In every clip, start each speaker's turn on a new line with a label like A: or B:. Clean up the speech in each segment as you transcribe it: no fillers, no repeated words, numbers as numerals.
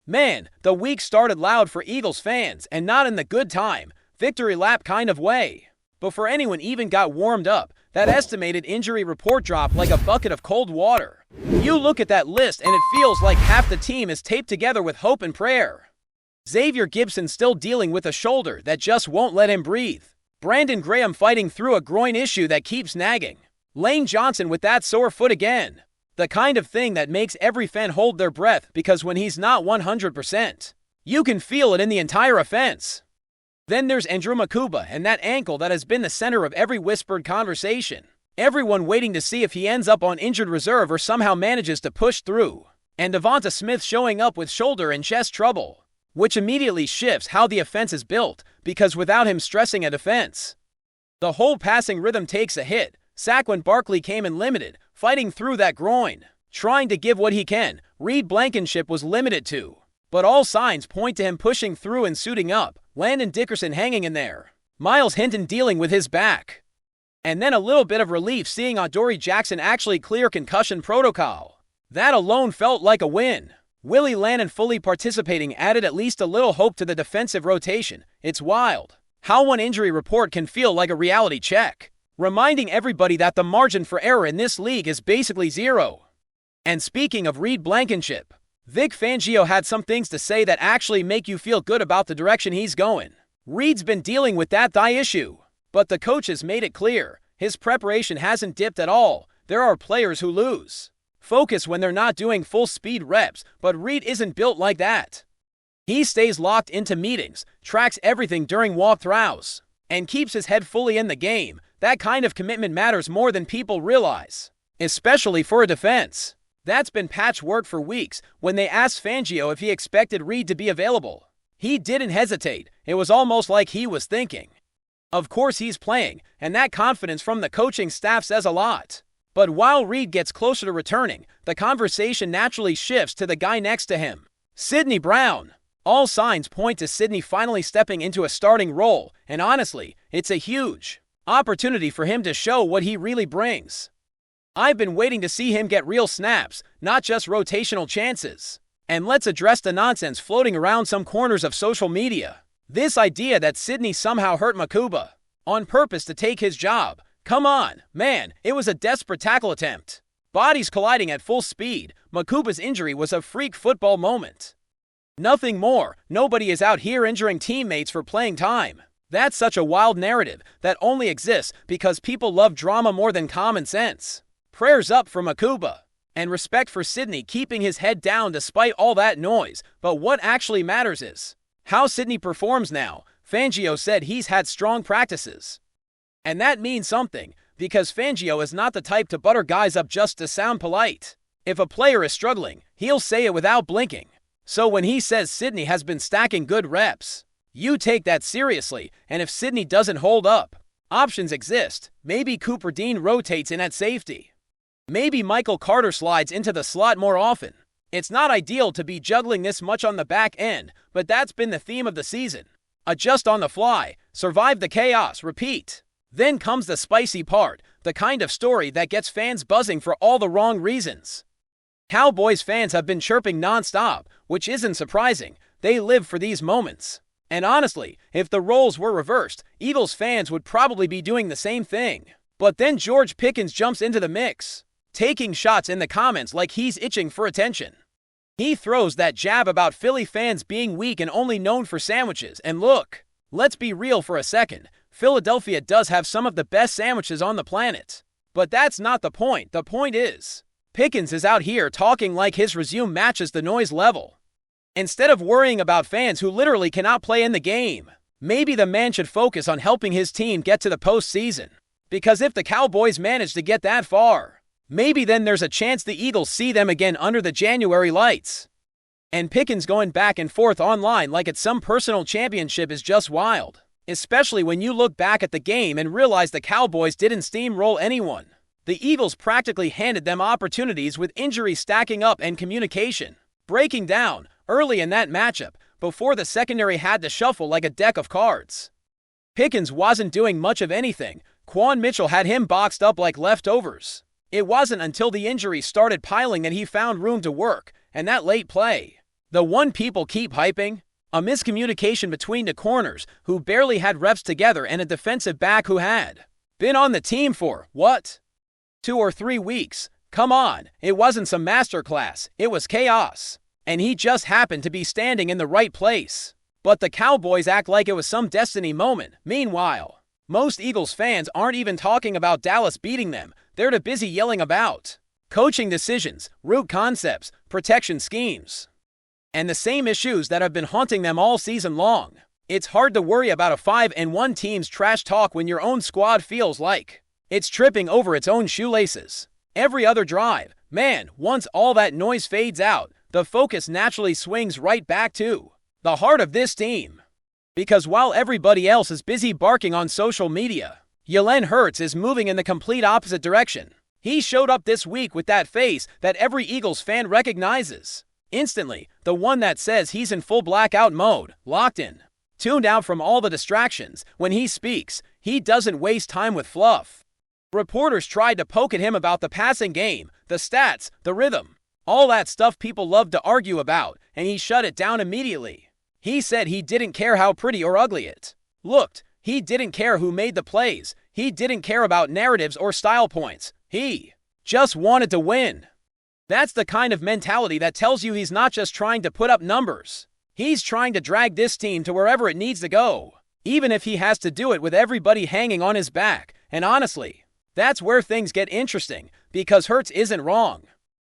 A: Man, the week started loud for Eagles fans, and not in the good time, victory lap kind of way. Before anyone even got warmed up, that estimated injury report dropped like a bucket of cold water. You look at that list and it feels like half the team is taped together with hope and prayer. Xavier Gipson still dealing with a shoulder that just won't let him breathe. Brandon Graham fighting through a groin issue that keeps nagging. Lane Johnson with that sore foot again. The kind of thing that makes every fan hold their breath because when he's not 100%, you can feel it in the entire offense. Then there's Andrew Makuba and that ankle that has been the center of every whispered conversation. Everyone waiting to see if he ends up on injured reserve or somehow manages to push through. And Devonta Smith showing up with shoulder and chest trouble, which immediately shifts how the offense is built because without him stressing a defense, the whole passing rhythm takes a hit. Saquon Barkley came in limited, fighting through that groin, trying to give what he can. Reed Blankenship was limited too, but all signs point to him pushing through and suiting up. Landon Dickerson hanging in there. Miles Hinton dealing with his back. And then a little bit of relief seeing Adoree Jackson actually clear concussion protocol. That alone felt like a win. Willie Lannon fully participating added at least a little hope to the defensive rotation. It's wild how one injury report can feel like a reality check, reminding everybody that the margin for error in this league is basically zero. And speaking of Reed Blankenship, Vic Fangio had some things to say that actually make you feel good about the direction he's going. Reed's been dealing with that thigh issue, but the coaches made it clear his preparation hasn't dipped at all. There are players who lose focus when they're not doing full speed reps, but Reed isn't built like that. He stays locked into meetings, tracks everything during walkthroughs, and keeps his head fully in the game. That kind of commitment matters more than people realize, especially for a defense that's been patchwork for weeks. When they asked Fangio if he expected Reed to be available, he didn't hesitate. It was almost like he was thinking, of course he's playing, and that confidence from the coaching staff says a lot. But while Reed gets closer to returning, the conversation naturally shifts to the guy next to him, Sidney Brown. All signs point to Sidney finally stepping into a starting role, and honestly, it's a huge opportunity for him to show what he really brings. I've been waiting to see him get real snaps, not just rotational chances. And let's address the nonsense floating around some corners of social media. This idea that Sidney somehow hurt Makuba on purpose to take his job. Come on, man, it was a desperate tackle attempt. Bodies colliding at full speed. Makuba's injury was a freak football moment. Nothing more. Nobody is out here injuring teammates for playing time. That's such a wild narrative that only exists because people love drama more than common sense. Prayers up for Makuba, and respect for Sidney keeping his head down despite all that noise. But what actually matters is how Sidney performs now. Fangio said he's had strong practices. And that means something, because Fangio is not the type to butter guys up just to sound polite. If a player is struggling, he'll say it without blinking. So when he says Sidney has been stacking good reps, you take that seriously. And if Sidney doesn't hold up, options exist. Maybe Cooper Dean rotates in at safety. Maybe Michael Carter slides into the slot more often. It's not ideal to be juggling this much on the back end, but that's been the theme of the season. Adjust on the fly, survive the chaos, repeat. Then comes the spicy part, the kind of story that gets fans buzzing for all the wrong reasons. Cowboys fans have been chirping nonstop, which isn't surprising. They live for these moments. And honestly, if the roles were reversed, Eagles fans would probably be doing the same thing. But then George Pickens jumps into the mix, taking shots in the comments like he's itching for attention. He throws that jab about Philly fans being weak and only known for sandwiches. And look, let's be real for a second. Philadelphia does have some of the best sandwiches on the planet. But that's not the point. The point is, Pickens is out here talking like his resume matches the noise level, instead of worrying about fans who literally cannot play in the game. Maybe the man should focus on helping his team get to the postseason. Because if the Cowboys manage to get that far, maybe then there's a chance the Eagles see them again under the January lights. And Pickens going back and forth online like it's some personal championship is just wild. Especially when you look back at the game and realize the Cowboys didn't steamroll anyone. The Eagles practically handed them opportunities with injuries stacking up and communication breaking down early in that matchup before the secondary had to shuffle like a deck of cards. Pickens wasn't doing much of anything. Quan Mitchell had him boxed up like leftovers. It wasn't until the injuries started piling that he found room to work, and that late play The one people keep hyping? A miscommunication between the corners who barely had reps together and a defensive back who had been on the team for, what? 2 or 3 weeks. Come on, it wasn't some masterclass, it was chaos. And he just happened to be standing in the right place. But the Cowboys act like it was some destiny moment. Meanwhile, most Eagles fans aren't even talking about Dallas beating them. They're too busy yelling about coaching decisions, route concepts, protection schemes, and the same issues that have been haunting them all season long. It's hard to worry about a 5-1 team's trash talk when your own squad feels like it's tripping over its own shoelaces. Every other drive, man, once all that noise fades out, the focus naturally swings right back to the heart of this team. Because while everybody else is busy barking on social media, Jalen Hurts is moving in the complete opposite direction. He showed up this week with that face that every Eagles fan recognizes instantly, the one that says he's in full blackout mode, locked in, tuned out from all the distractions. When he speaks, he doesn't waste time with fluff. Reporters tried to poke at him about the passing game, the stats, the rhythm, all that stuff people love to argue about, and he shut it down immediately. He said he didn't care how pretty or ugly it looked. He didn't care who made the plays. He didn't care about narratives or style points. He just wanted to win. That's the kind of mentality that tells you he's not just trying to put up numbers. He's trying to drag this team to wherever it needs to go, even if he has to do it with everybody hanging on his back. And honestly, that's where things get interesting, because Hurts isn't wrong.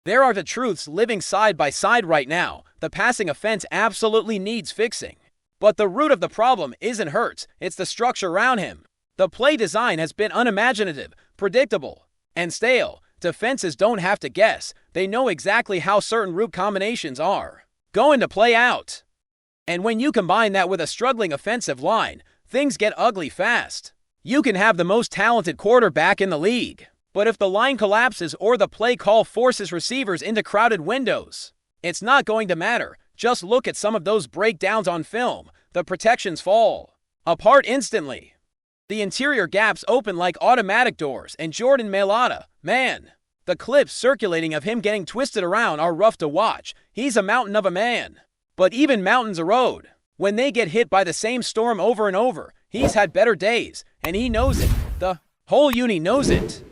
A: There are the truths living side by side right now. The passing offense absolutely needs fixing. But the root of the problem isn't Hurts, it's the structure around him. The play design has been unimaginative, predictable, and stale. Defenses don't have to guess. They know exactly how certain route combinations are going to play out. And when you combine that with a struggling offensive line, things get ugly fast. You can have the most talented quarterback in the league, but if the line collapses or the play call forces receivers into crowded windows, it's not going to matter. Just look at some of those breakdowns on film. The protections fall apart instantly. The interior gaps open like automatic doors, and Jordan Mailata, man, the clips circulating of him getting twisted around are rough to watch. He's a mountain of a man. But even mountains erode when they get hit by the same storm over and over. He's had better days, and he knows it. The whole uni knows it.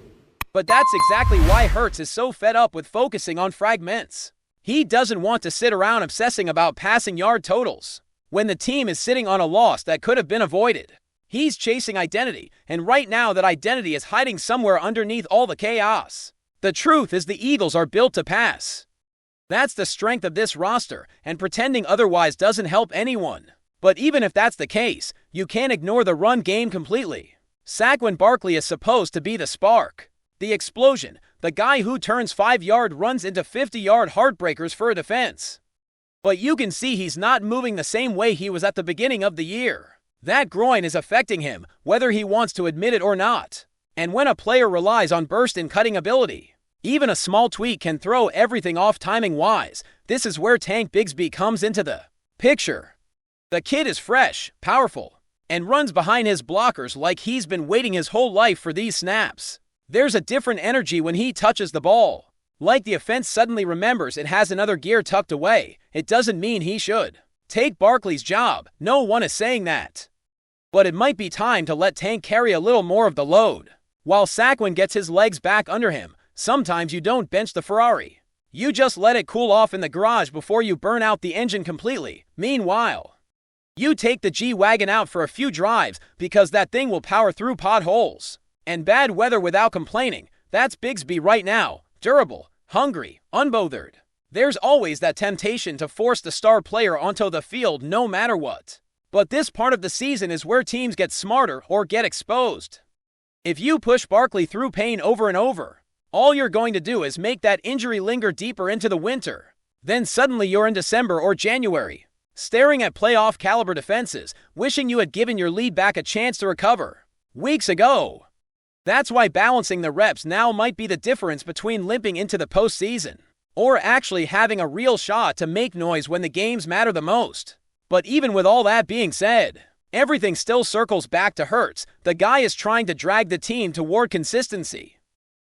A: But that's exactly why Hurts is so fed up with focusing on fragments. He doesn't want to sit around obsessing about passing yard totals when the team is sitting on a loss that could have been avoided. He's chasing identity, and right now that identity is hiding somewhere underneath all the chaos. The truth is the Eagles are built to pass. That's the strength of this roster, and pretending otherwise doesn't help anyone. But even if that's the case, you can't ignore the run game completely. Saquon Barkley is supposed to be the spark, the explosion, the guy who turns 5-yard runs into 50-yard heartbreakers for a defense. But you can see he's not moving the same way he was at the beginning of the year. That groin is affecting him, whether he wants to admit it or not. And when a player relies on burst and cutting ability, even a small tweak can throw everything off timing-wise. This is where Tank Bigsby comes into the picture. The kid is fresh, powerful, and runs behind his blockers like he's been waiting his whole life for these snaps. There's a different energy when he touches the ball. Like the offense suddenly remembers it has another gear tucked away. It doesn't mean he should take Barkley's job. No one is saying that. But it might be time to let Tank carry a little more of the load. While Saquon gets his legs back under him, sometimes you don't bench the Ferrari. You just let it cool off in the garage before you burn out the engine completely. Meanwhile, you take the G-Wagon out for a few drives because that thing will power through potholes and bad weather without complaining. That's Bigsby right now. Durable, hungry, unbothered. There's always that temptation to force the star player onto the field no matter what. But this part of the season is where teams get smarter or get exposed. If you push Barkley through pain over and over, all you're going to do is make that injury linger deeper into the winter. Then suddenly you're in December or January, staring at playoff caliber defenses, wishing you had given your lead back a chance to recover weeks ago. That's why balancing the reps now might be the difference between limping into the postseason or actually having a real shot to make noise when the games matter the most. But even with all that being said, everything still circles back to Hurts. The guy is trying to drag the team toward consistency,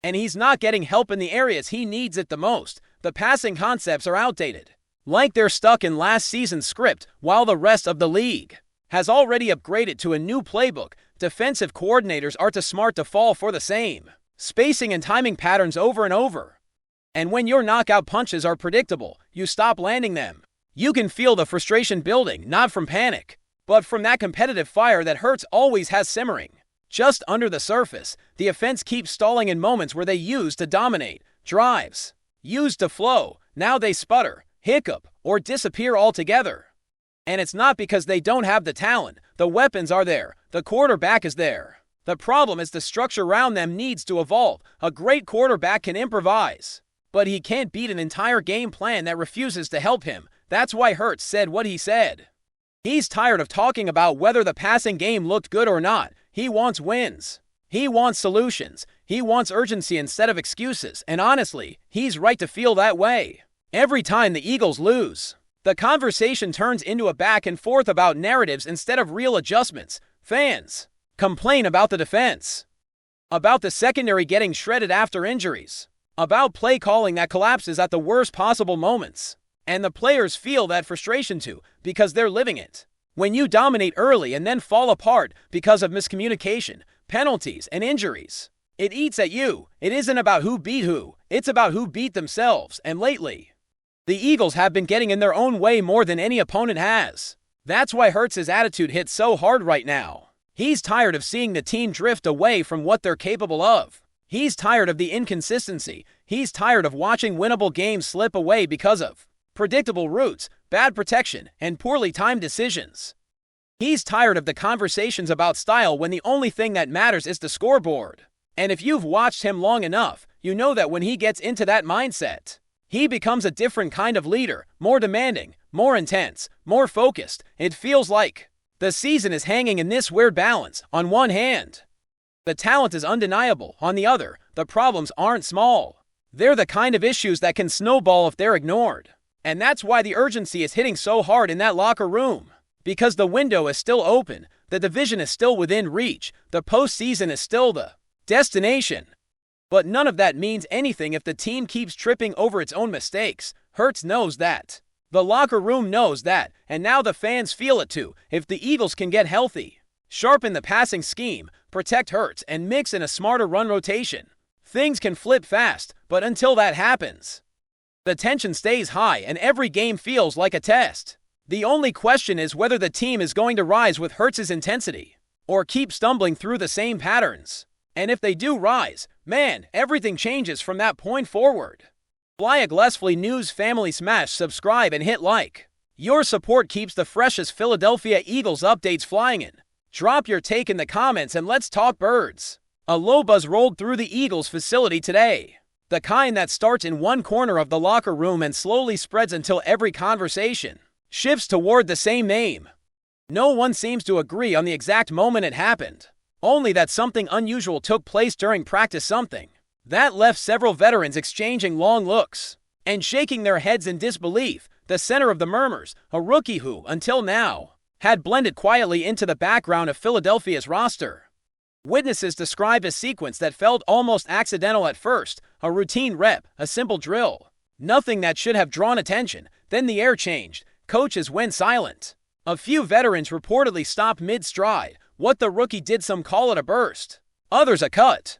A: and he's not getting help in the areas he needs it the most. The passing concepts are outdated. Like they're stuck in last season's script while the rest of the league has already upgraded to a new playbook. Defensive coordinators are too smart to fall for the same spacing and timing patterns over and over. And when your knockout punches are predictable, you stop landing them. You can feel the frustration building, not from panic, but from that competitive fire that Hurts always has simmering. Just under the surface, the offense keeps stalling in moments where they used to dominate. Drives used to flow, now they sputter, hiccup, or disappear altogether. And it's not because they don't have the talent. The weapons are there. The quarterback is there. The problem is the structure around them needs to evolve. A great quarterback can improvise, but he can't beat an entire game plan that refuses to help him. That's why Hurts said what he said. He's tired of talking about whether the passing game looked good or not. He wants wins. He wants solutions. He wants urgency instead of excuses. And honestly, he's right to feel that way. Every time the Eagles lose, the conversation turns into a back and forth about narratives instead of real adjustments. Fans complain about the defense, about the secondary getting shredded after injuries, about play calling that collapses at the worst possible moments. And the players feel that frustration too, because they're living it. When you dominate early and then fall apart because of miscommunication, penalties, and injuries, it eats at you. It isn't about who beat who, it's about who beat themselves. And lately, the Eagles have been getting in their own way more than any opponent has. That's why Hurts' attitude hits so hard right now. He's tired of seeing the team drift away from what they're capable of. He's tired of the inconsistency. He's tired of watching winnable games slip away because of predictable routes, bad protection, and poorly timed decisions. He's tired of the conversations about style when the only thing that matters is the scoreboard. And if you've watched him long enough, you know that when he gets into that mindset, he becomes a different kind of leader, more demanding, more intense, more focused. It feels like the season is hanging in this weird balance. On one hand, the talent is undeniable. On the other, the problems aren't small. They're the kind of issues that can snowball if they're ignored. And that's why the urgency is hitting so hard in that locker room. Because the window is still open, the division is still within reach, the postseason is still the destination. But none of that means anything if the team keeps tripping over its own mistakes. Hurts knows that. The locker room knows that, and now the fans feel it too. If the Eagles can get healthy, sharpen the passing scheme, protect Hurts, and mix in a smarter run rotation, things can flip fast. But until that happens, the tension stays high and every game feels like a test. The only question is whether the team is going to rise with Hurts' intensity or keep stumbling through the same patterns. And if they do rise, man, everything changes from that point forward. FlyEaglesFly News family, smash subscribe and hit like. Your support keeps the freshest Philadelphia Eagles updates flying in. Drop your take in the comments and let's talk birds. A low buzz rolled through the Eagles facility today. The kind that starts in one corner of the locker room and slowly spreads until every conversation shifts toward the same name. No one seems to agree on the exact moment it happened, only that something unusual took place during practice, something that left several veterans exchanging long looks and shaking their heads in disbelief. The center of the murmurs, a rookie who, until now, had blended quietly into the background of Philadelphia's roster. Witnesses described a sequence that felt almost accidental at first, a routine rep, a simple drill. Nothing that should have drawn attention. Then the air changed. Coaches went silent. A few veterans reportedly stopped mid-stride. What the rookie did, some call it a burst, others a cut,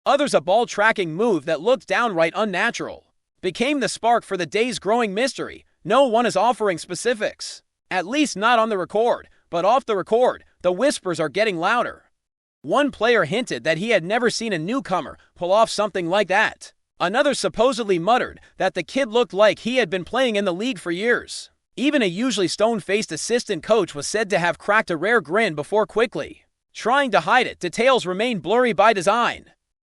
A: others a ball-tracking move that looked downright unnatural, became the spark for the day's growing mystery. No one is offering specifics, at least not on the record, but off the record, the whispers are getting louder. One player hinted that he had never seen a newcomer pull off something like that. Another supposedly muttered that the kid looked like he had been playing in the league for years. Even a usually stone-faced assistant coach was said to have cracked a rare grin before quickly trying to hide it. Details remain blurry by design,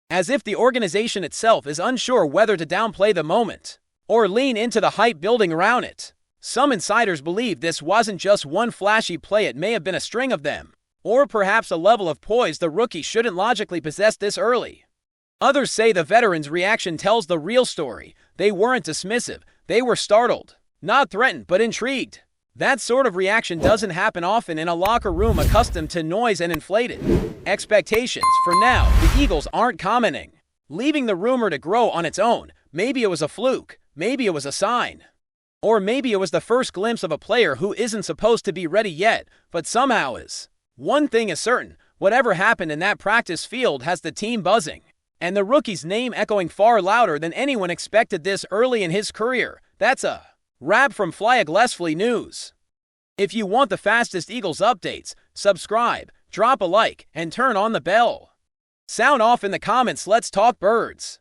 A: as if the organization itself is unsure whether to downplay the moment or lean into the hype building around it. Some insiders believe this wasn't just one flashy play, it may have been a string of them. Or perhaps a level of poise the rookie shouldn't logically possess this early. Others say the veteran's reaction tells the real story. They weren't dismissive, they were startled. Not threatened, but intrigued. That sort of reaction doesn't happen often in a locker room accustomed to noise and inflated expectations. For now, the Eagles aren't commenting, leaving the rumor to grow on its own. Maybe it was a fluke, maybe it was a sign Or maybe it was the first glimpse of a player who isn't supposed to be ready yet, but somehow is. One thing is certain, whatever happened in that practice field has the team buzzing. And the rookie's name echoing far louder than anyone expected this early in his career. That's a wrap from FlyEaglesFly News. If you want the fastest Eagles updates, subscribe, drop a like, and turn on the bell. Sound off in the comments. Let's talk birds.